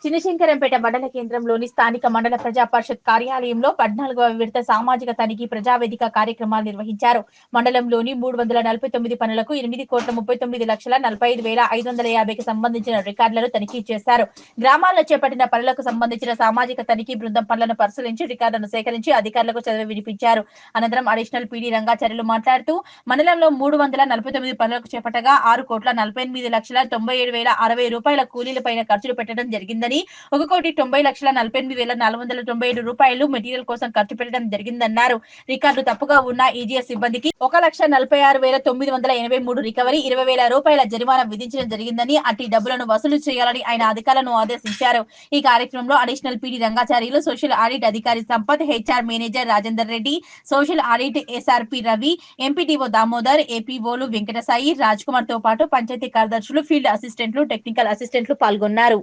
చినశంకరంపేట మండల కేంద్రంలోని స్థానిక మండల ప్రజా పరిషత్ కార్యాలయంలో 14వ విడత సామాజిక తనిఖీ ప్రజావేదిక కార్యక్రమాలు నిర్వహించారు. మండలంలోని 349 పనులకు 8,39,45,550కి సంబంధించిన రికార్డులను తనిఖీ చేశారు. గ్రామాల్లో చేపట్టిన పనులకు సంబంధించిన సామాజిక తనిఖీ బృందం పనులను పరిశీలించి రికార్డులను సేకరించి అధికారులకు చదివి వినిపించారు. అనంతరం అడిషనల్ పీడీ రంగాచార్యులు మాట్లాడుతూ మండలంలో 349 పనులకు చేపట్టగా 6,48,97,060 రూపాయల కూలీలపైన ఖర్చులు పెట్టడం జరిగిందని, 1,90,48,497 రూపాయలు మెటీరియల్ కోసం ఖర్చు పెట్టడం జరిగిందన్నారు. రికార్డు తప్పుగా ఉన్న ఈజీఎస్ సిబ్బందికి 1,46,983 రికవరీ, 20,000 రూపాయల జరిమానా విధించడం జరిగిందని, అట్టి డబ్బులను వసూలు చేయాలని ఆయన అధికారులను ఆదేశించారు. ఈ కార్యక్రమంలో additional PD Rangacharyulu, social audit అధికారి Sampath, HR manager Rajender Reddy, social audit SRP Ravi, MPTO Damodar, ఏపీఓలు వెంకటసాయి, రాజ్ కుమార్ తో పాటు పంచాయతీ కార్యదర్శులు, ఫీల్డ్ అసిస్టెంట్లు, టెక్నికల్ అసిస్టెంట్లు పాల్గొన్నారు.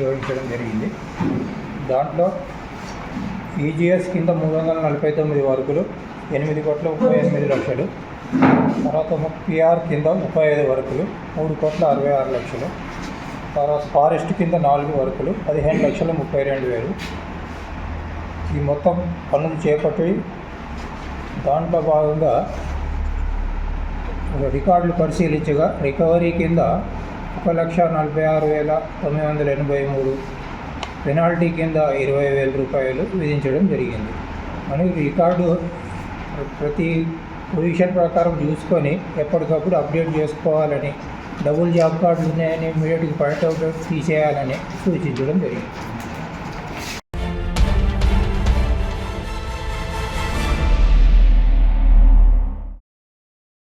నిర్వహించడం జరిగింది. దాంట్లో ఈజీఎస్ కింద 349 వర్కులు 8,38,00,000, తర్వాత పిఆర్ కింద 35 వర్కులు 3,66,00,000, తర్వాత ఫారెస్ట్ కింద 4 వర్కులు 15,32,000. ఈ మొత్తం పనులు చేపట్టి దాంట్లో భాగంగా రికార్డులు పరిశీలించగా రికవరీ కింద 1,46,983, పెనాల్టీ కింద 20,000 రూపాయలు విధించడం జరిగింది. మనకి రికార్డు ప్రతి పొజిషన్ ప్రకారం చూసుకొని ఎప్పటికప్పుడు అప్డేట్ చేసుకోవాలని, డబుల్ జాబ్ కార్డులు ఉన్నాయని ఇమీడియట్గా పాయింట్అవుట్ తీసేయాలని సూచించడం జరిగింది.